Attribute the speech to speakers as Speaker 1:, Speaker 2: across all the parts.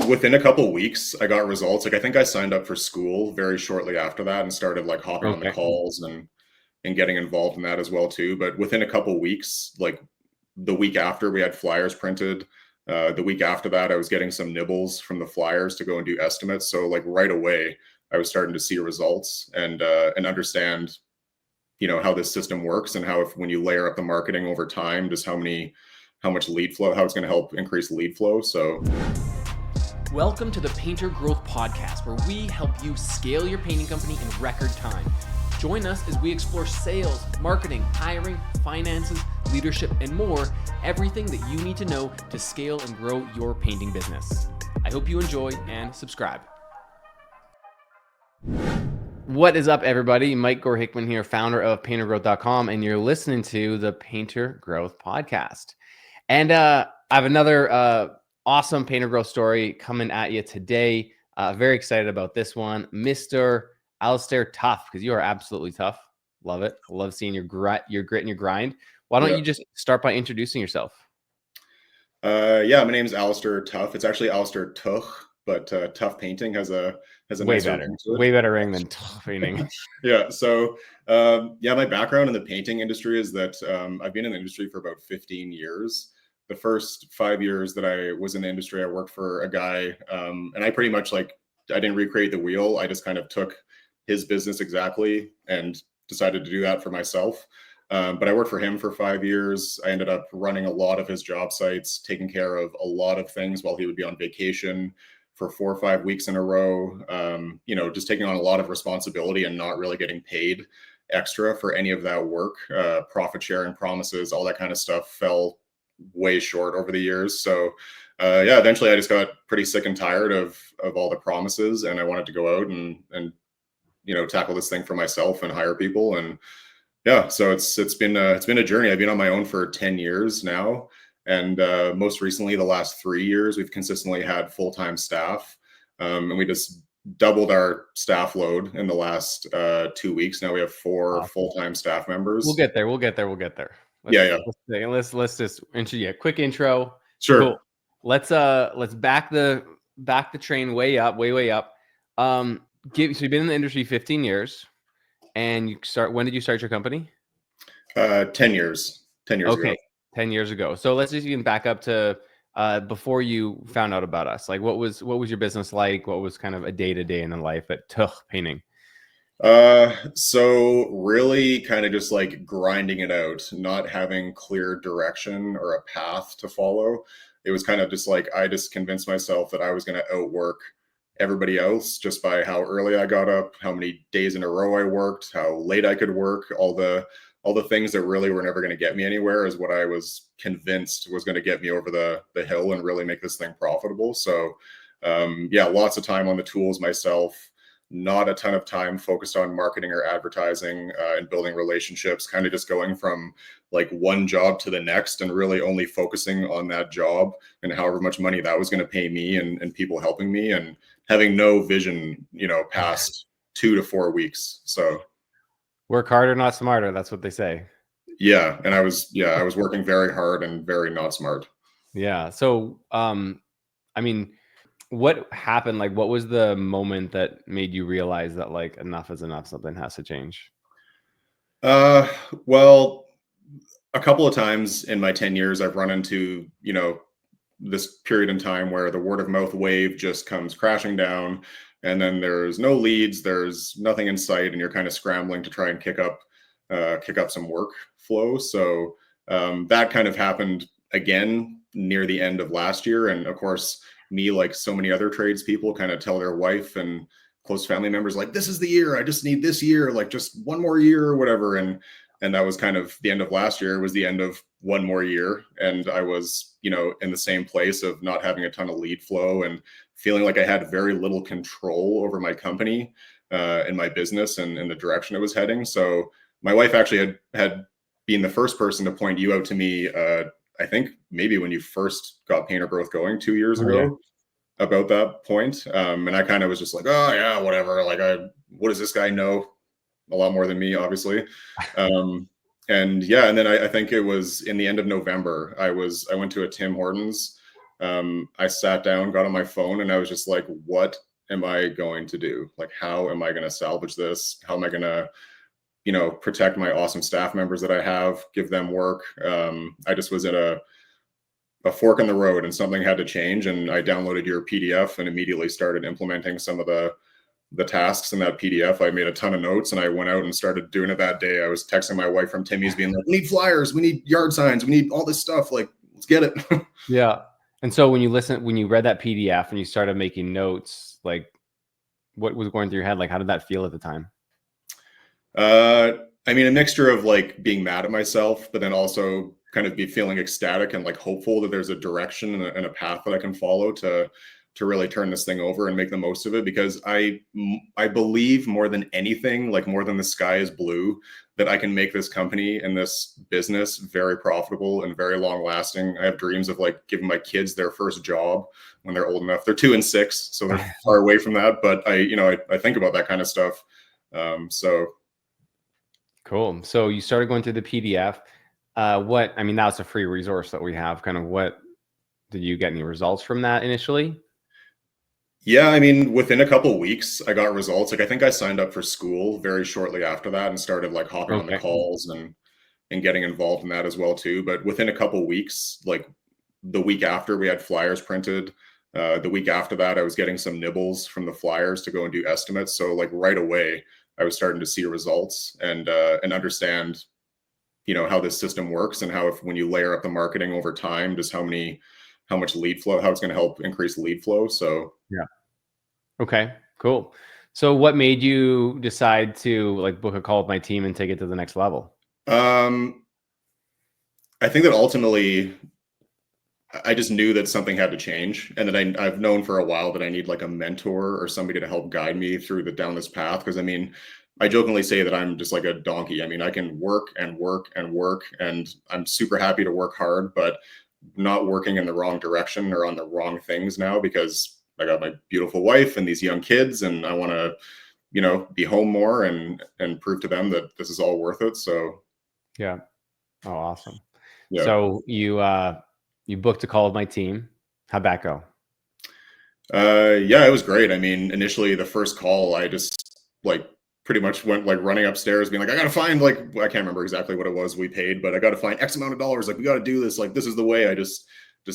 Speaker 1: Within a couple weeks, I got results. Like I think I signed up for school very shortly after that and started like hopping on the
Speaker 2: Okay.
Speaker 1: calls and getting involved in that as well too. But within a couple weeks, like the week after we had flyers printed, the week after that, I was getting some nibbles from the flyers to go and do estimates. So like right away, I was starting to see results and understand, how this system works and how if when you layer up the marketing over time, just how much lead flow, how it's going to help increase lead flow. So
Speaker 2: Welcome to the Painter Growth Podcast, where we help you scale your painting company in record time. Join us as we explore sales, marketing, hiring, finances, leadership, and more, everything that you need to know to scale and grow your painting business. I hope you enjoy and subscribe. What is up, everybody? Mike Gore-Hickman here, founder of PainterGrowth.com, and you're listening to the Painter Growth Podcast. And I have another awesome painter growth story coming at you today. Very excited about this one, Mr. Alistair Tough, because you are absolutely tough. Love it. I love seeing your grit and your grind. Why don't you just start by introducing yourself?
Speaker 1: Yeah, my name is Alistair Tough. It's actually Alistair Tough, but Tough Painting has a
Speaker 2: Way
Speaker 1: nicer
Speaker 2: better,
Speaker 1: ring to it.
Speaker 2: way better ring than Tough Painting.
Speaker 1: Yeah. So yeah, my background in the painting industry is that I've been in the industry for about 15 years. The first 5 years that I was in the industry, I worked for a guy, and I pretty much I didn't recreate the wheel. I just kind of took his business exactly and decided to do that for myself. But I worked for him for 5 years. I ended up running a lot of his job sites, taking care of a lot of things while he would be on vacation for 4 or 5 weeks in a row. Just taking on a lot of responsibility and not really getting paid extra for any of that work. Profit sharing promises, all that kind of stuff fell way short over the years. So yeah, eventually I just got pretty sick and tired of all the promises, and I wanted to go out and tackle this thing for myself and hire people. And yeah, so it's been a journey. I've been on my own for 10 years now, and most recently, the last 3 years, we've consistently had full-time staff, and we just doubled our staff load in the last 2 weeks. Now we have 4
Speaker 2: Awesome.
Speaker 1: full-time staff members.
Speaker 2: We'll get there.
Speaker 1: Yeah.
Speaker 2: Let's just quick intro.
Speaker 1: Sure.
Speaker 2: Cool. Let's back the train way up. So you've been in the industry 15 years, and when did you start your company?
Speaker 1: 10 years. 10 years ago.
Speaker 2: 10 years ago. So let's just even back up to before you found out about us. Like what was your business like? What was kind of a day-to-day in the life at Tough Painting?
Speaker 1: So really kind of just like grinding it out, not having clear direction or a path to follow. It was kind of just like I just convinced myself that I was going to outwork everybody else just by how early I got up, how many days in a row I worked, how late I could work, all the things that really were never going to get me anywhere is what I was convinced was going to get me over the hill and really make this thing profitable. So yeah, lots of time on the tools myself, not a ton of time focused on marketing or advertising and building relationships, kind of just going from like one job to the next and really only focusing on that job and however much money that was going to pay me and people helping me, and having no vision, past 2 to 4 weeks. So
Speaker 2: work harder, not smarter. That's what they say.
Speaker 1: Yeah. And I was working very hard and very not smart.
Speaker 2: Yeah. So, I mean, what happened? Like, what was the moment that made you realize that like enough is enough, something has to change?
Speaker 1: Well, a couple of times in my 10 years, I've run into, this period in time where the word of mouth wave just comes crashing down, and then there's no leads, there's nothing in sight, and you're kind of scrambling to try and kick up some workflow. So that kind of happened again near the end of last year. And of course, me, like so many other tradespeople, kind of tell their wife and close family members, like, this is the year, I just need this year, like just one more year or whatever. And that was kind of the end of last year. It was the end of one more year. And I was, in the same place of not having a ton of lead flow and feeling like I had very little control over my company and my business and the direction it was heading. So my wife actually had been the first person to point you out to me, I think maybe when you first got Painter Growth going 2 years ago, about that point. And I kind of was just like, oh yeah, whatever. Like, what does this guy know? A lot more than me, obviously. And yeah, and then I think it was in the end of November, I went to a Tim Hortons I sat down, got on my phone, and I was just like, what am I going to do? Like, how am I going to salvage this? How am I going to, protect my awesome staff members that I have, give them work? I just was at a fork in the road and something had to change. And I downloaded your PDF and immediately started implementing some of the tasks in that PDF. I made a ton of notes and I went out and started doing it that day. I was texting my wife from Timmy's being like, we need flyers, we need yard signs, we need all this stuff. Like, let's get it.
Speaker 2: Yeah. And so when you read that PDF and you started making notes, like what was going through your head? Like, how did that feel at the time?
Speaker 1: I mean, a mixture of like being mad at myself, but then also kind of be feeling ecstatic and like hopeful that there's a direction and a path that I can follow to really turn this thing over and make the most of it. Because I believe more than anything, like more than the sky is blue, that I can make this company and this business very profitable and very long lasting. I have dreams of like giving my kids their first job when they're old enough. They're 2 and 6, so they're far away from that. But I think about that kind of stuff. So
Speaker 2: Cool. So you started going through the PDF. That was a free resource that we have. Kind of what did you get any results from that initially?
Speaker 1: yeah, I mean, within a couple of weeks, I got results. Like I think I signed up for school very shortly after that and started like hopping on the
Speaker 2: Okay.
Speaker 1: calls and getting involved in that as well too. But within a couple of weeks, like the week after, we had flyers printed. The week after that, I was getting some nibbles from the flyers to go and do estimates. So like right away, I was starting to see results and understand, how this system works and how when you layer up the marketing over time, just how much lead flow, how it's going to help increase lead flow. So
Speaker 2: Yeah. Okay, cool. So what made you decide to like book a call with my team and take it to the next level?
Speaker 1: um, I think that ultimately I just knew that something had to change, and that I've known for a while that I need like a mentor or somebody to help guide me through down this path. Because I mean, I jokingly say that I'm just like a donkey. I mean, I can work and work and work, and I'm super happy to work hard, but not working in the wrong direction or on the wrong things now because I got my beautiful wife and these young kids, and I want to, be home more and prove to them that this is all worth it. So
Speaker 2: Yeah. Oh, awesome.
Speaker 1: yeah.
Speaker 2: So you booked a call with my team. How'd that go?
Speaker 1: Yeah, it was great. I mean, initially the first call, I just like pretty much went like running upstairs, being like, I gotta find like I can't remember exactly what it was we paid, but I gotta find X amount of dollars. Like we gotta do this. Like this is the way. I just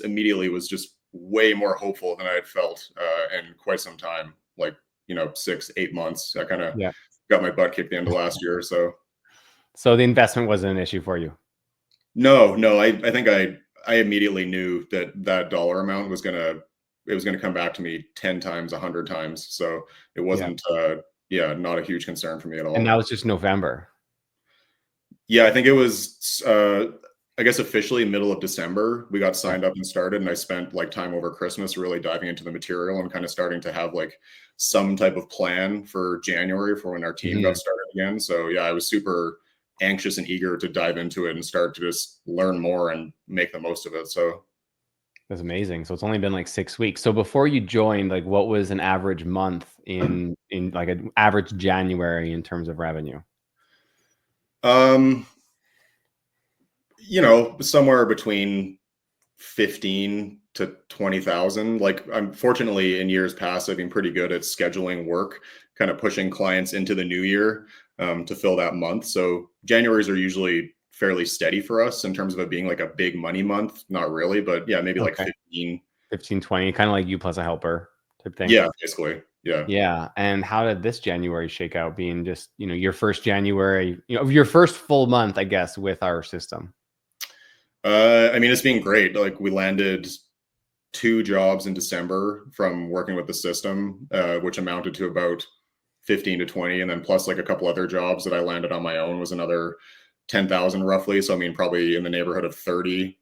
Speaker 1: immediately was just way more hopeful than I had felt in quite some time. Like 6, 8 months. I kind of
Speaker 2: Yeah.
Speaker 1: got my butt kicked the end of last year. So
Speaker 2: So the investment wasn't an issue for you.
Speaker 1: no, I think I immediately knew that dollar amount was gonna come back to me 10 times, 100 times. So it
Speaker 2: Yeah.
Speaker 1: wasn't yeah, not a huge concern for me at
Speaker 2: And that
Speaker 1: all.
Speaker 2: was just November.
Speaker 1: Yeah, I think it was I guess officially middle of December we got
Speaker 2: Yeah.
Speaker 1: signed up and started, and I spent like time over Christmas really diving into the material and kind of starting to have like some type of plan for January for when our team
Speaker 2: Mhm.
Speaker 1: got started again. So yeah, I was super anxious and eager to dive into it and start to just learn more and make the most of it. So
Speaker 2: That's amazing. So it's only been like 6 weeks. So before you joined, like what was an average month in like an average January in terms of revenue?
Speaker 1: um somewhere between 15 to 20,000. Like I'm fortunately in years past, I've been pretty good at scheduling work, kind of pushing clients into the new year to fill that month. So Januaries are usually fairly steady for us in terms of it being like a big money month. Not really, but yeah, maybe like
Speaker 2: Okay.
Speaker 1: 15.
Speaker 2: 15, 20, kind of like you plus a helper type thing.
Speaker 1: Yeah, basically. Yeah.
Speaker 2: Yeah. And how did this January shake out being just, your first January, your first full month, I guess, with our system?
Speaker 1: I mean, it's been great. Like we landed 2 jobs in December from working with the system, which amounted to about 15 to 20. And then plus like a couple other jobs that I landed on my own was another 10,000 roughly. So I mean, probably in the neighborhood of 30.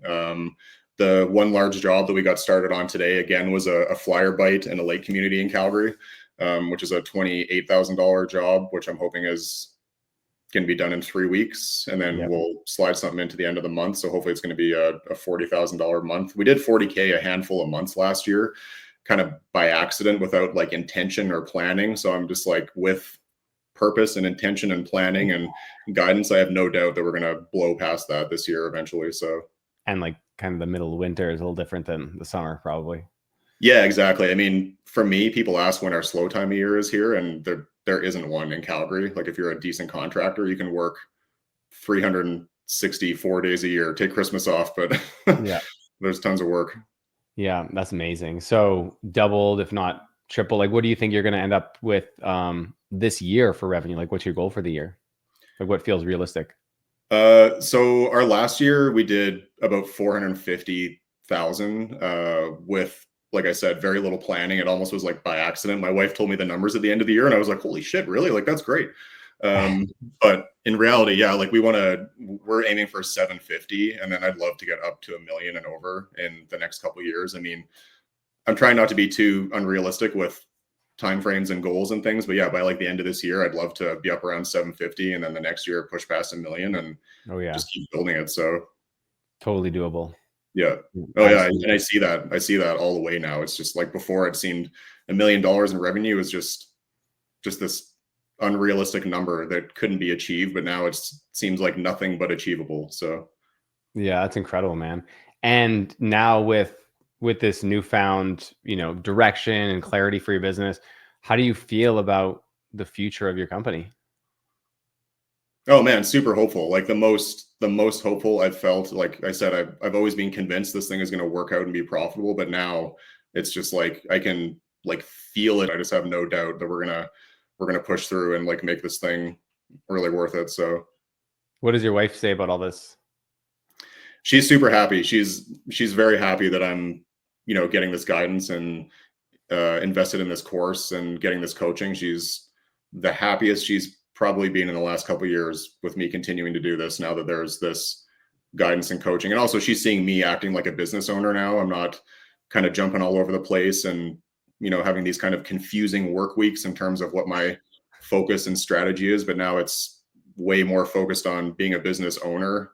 Speaker 1: The one large job that we got started on today, again, was a flyer bite in a lake community in Calgary, which is a $28,000 job, which I'm hoping is can be done in 3 weeks, and then
Speaker 2: Yep.
Speaker 1: we'll slide something into the end of the month. So hopefully it's going to be a $40,000 month. We did 40K a handful of months last year, kind of by accident without like intention or planning. So I'm just like with purpose and intention and planning and guidance, I have no doubt that we're going to blow past that this year eventually. So
Speaker 2: And like kind of the middle of winter is a little different than the summer, probably.
Speaker 1: Yeah, exactly. I mean, for me, people ask when our slow time of year is here, and there isn't one in Calgary. Like if you're a decent contractor, you can work 364 days a year, take Christmas off, but
Speaker 2: Yeah.
Speaker 1: there's tons of work.
Speaker 2: Yeah, that's amazing. So doubled, if not triple. Like, what do you think you're going to end up with this year for revenue? Like, what's your goal for the year? Like, what feels realistic?
Speaker 1: So our last year we did about 450,000 with, like I said, very little planning. It almost was like by accident. My wife told me the numbers at the end of the year and I was like, holy shit, really? Like that's great. But in reality, yeah, like we're aiming for 750 and then I'd love to get up to 1 million and over in the next couple of years. I mean, I'm trying not to be too unrealistic with timeframes and goals and things, but yeah, by like the end of this year, I'd love to be up around 750 and then the next year push past 1 million and
Speaker 2: Oh yeah,
Speaker 1: just keep building it. So
Speaker 2: totally doable.
Speaker 1: yeah. Oh yeah. And I see that all the way now. It's just like before it seemed $1 million in revenue is just this unrealistic number that couldn't be achieved, but now it seems like nothing but achievable. So
Speaker 2: Yeah, that's incredible, man. And now with this newfound, direction and clarity for your business, how do you feel about the future of your company?
Speaker 1: oh man, super hopeful. Like the most hopeful I've felt. Like I said, I've always been convinced this thing is going to work out and be profitable, but now it's just like I can like feel it. I just have no doubt that we're gonna push through and like make this thing really worth it. So
Speaker 2: What does your wife say about all this?
Speaker 1: she's super happy. She's very happy that I'm, getting this guidance and invested in this course and getting this coaching. She's the happiest she's probably been in the last couple of years with me continuing to do this now that there's this guidance and coaching. And also she's seeing me acting like a business owner now. I'm not kind of jumping all over the place and, having these kind of confusing work weeks in terms of what my focus and strategy is. But now it's way more focused on being a business owner.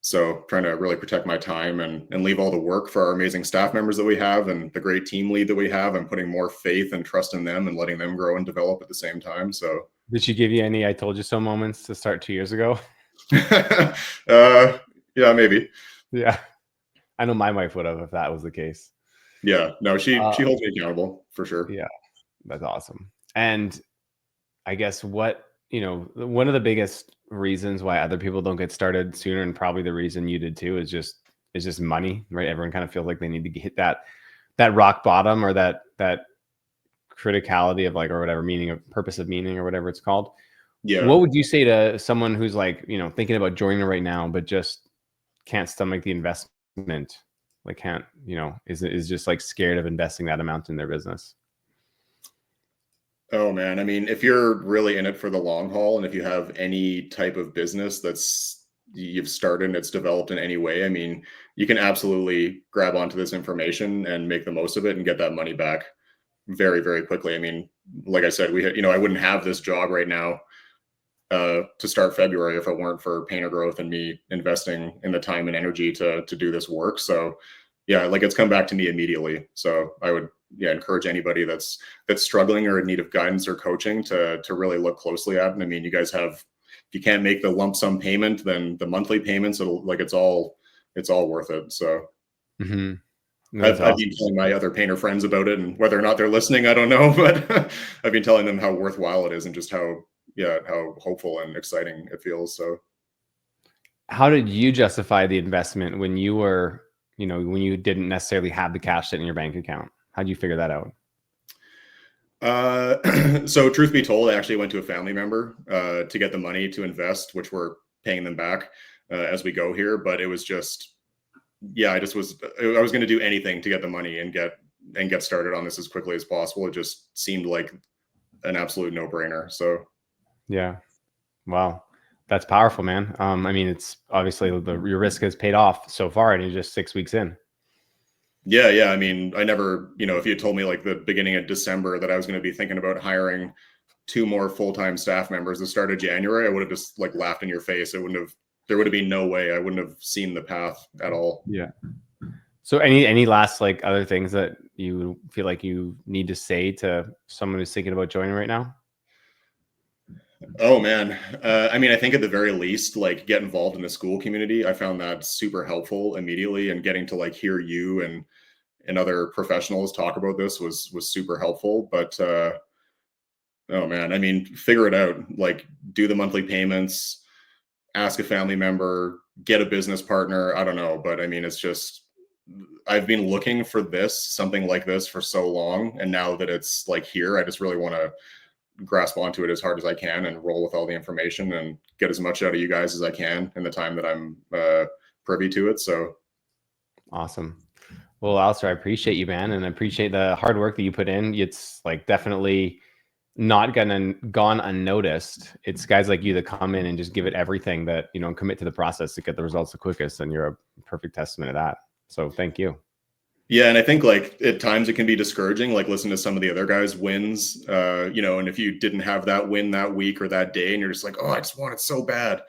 Speaker 1: So trying to really protect my time and leave all the work for our amazing staff members that we have and the great team lead that we have and putting more faith and trust in them and letting them grow and develop at the same time. So
Speaker 2: Did she give you any "I told you so" moments to start 2 years ago?
Speaker 1: yeah, maybe.
Speaker 2: Yeah, I know my wife would have if that was the case.
Speaker 1: Yeah, no, she
Speaker 2: Uh,
Speaker 1: holds me accountable for sure.
Speaker 2: yeah, that's awesome. And I guess one of the biggest reasons why other people don't get started sooner, and probably the reason you did too, is just money, right? Everyone kind of feels like they need to hit that rock bottom or that criticality of like, or whatever meaning of purpose of meaning or whatever it's called.
Speaker 1: Yeah.
Speaker 2: What would you say to someone who's like, thinking about joining right now, but just can't stomach the investment? Like can't, is just like scared of investing that amount in their business?
Speaker 1: Oh man, I mean, if you're really in it for the long haul and if you have any type of business that's you've started and it's developed in any way, I mean, you can absolutely grab onto this information and make the most of it and get that money back very, very quickly. I mean, like I said, I wouldn't have this job right now to start February if it weren't for Painter Growth and me investing in the time and energy to do this work. So yeah, like it's come back to me immediately. So I would encourage anybody that's struggling or in need of guidance or coaching to really look closely at it. And I mean, you guys have, if you can't make the lump sum payment, then the monthly payments, it's all worth it. So
Speaker 2: Mm-hmm. That's
Speaker 1: I've been
Speaker 2: awesome.
Speaker 1: telling my other painter friends about it, and whether or not they're listening, I don't know. But I've been telling them how worthwhile it is, and just how hopeful and exciting it feels. So,
Speaker 2: How did you justify the investment when when you didn't necessarily have the cash sitting in your bank account? How did you figure that out?
Speaker 1: so truth be told, I actually went to a family member to get the money to invest, which we're paying them back as we go here. But it was just, I was going to do anything to get the money and get started on this as quickly as possible. It just seemed like an absolute no brainer. So
Speaker 2: Yeah. Wow. That's powerful, man. I mean, it's obviously your risk has paid off so far and you're just 6 weeks in.
Speaker 1: yeah. I mean, I never, if you had told me like the beginning of December that I was going to be thinking about hiring two more full-time staff members at the start of January, I would have just like laughed in your face. There would have been no way. I wouldn't have seen the path at all.
Speaker 2: Yeah. So any last like other things that you feel like you need to say to someone who's thinking about joining right now?
Speaker 1: Oh man. I mean, I think at the very least, like get involved in the school community. I found that super helpful immediately, and getting to like hear you and other professionals talk about this was super helpful. But oh man, I mean, figure it out. Like do the monthly payments, ask a family member, get a business partner. I don't know, but I mean, it's just I've been looking for something like this for so long, and now that it's like here, I just really want to grasp onto it as hard as I can and roll with all the information and get as much out of you guys as I can in the time that I'm privy to it. So
Speaker 2: Awesome. Well, Alistair, I appreciate you, man, and I appreciate the hard work that you put in. It's like definitely not gone unnoticed. It's guys like you that come in and just give it everything, that, you know, commit to the process to get the results the quickest, and you're a perfect testament of that. So thank you.
Speaker 1: yeah, and I think like at times it can be discouraging, like listen to some of the other guys' wins, and if you didn't have that win that week or that day, and you're just like, oh, I just want it so bad.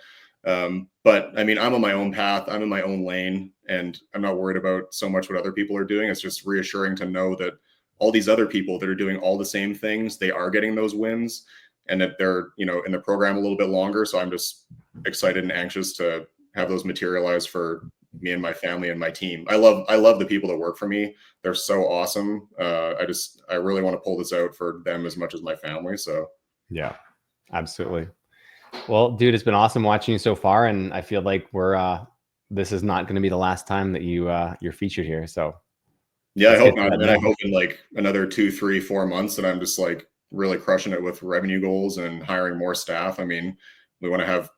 Speaker 1: But I mean, I'm on my own path, I'm in my own lane, and I'm not worried about so much what other people are doing. It's just reassuring to know that all these other people that are doing all the same things, they are getting those wins, and that they're, in the program a little bit longer. So I'm just excited and anxious to have those materialize for me and my family and my team. I love the people that work for me. They're so awesome. I really want to pull this out for them as much as my family. So
Speaker 2: Yeah, absolutely. Well, dude, it's been awesome watching you so far, and I feel like this is not going to be the last time that you're featured here. So
Speaker 1: yeah, I
Speaker 2: let's get
Speaker 1: hope
Speaker 2: to
Speaker 1: not.
Speaker 2: that
Speaker 1: And I
Speaker 2: now.
Speaker 1: hope in like another 2, 3, 4 months that I'm just like really crushing it with revenue goals and hiring more staff. I mean, we want to have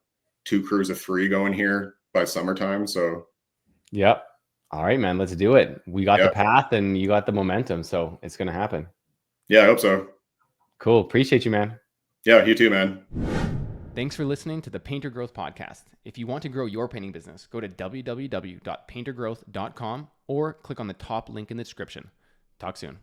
Speaker 1: 2 crews of 3 going here by summertime. So
Speaker 2: Yep. All right, man, let's do it. We got
Speaker 1: yeah,
Speaker 2: the path and you got the momentum, so it's going to happen.
Speaker 1: yeah, I hope so.
Speaker 2: Cool. Appreciate you, man.
Speaker 1: Yeah, you too, man.
Speaker 2: Thanks for listening to the Painter Growth Podcast. If you want to grow your painting business, go to www.paintergrowth.com or click on the top link in the description. Talk soon.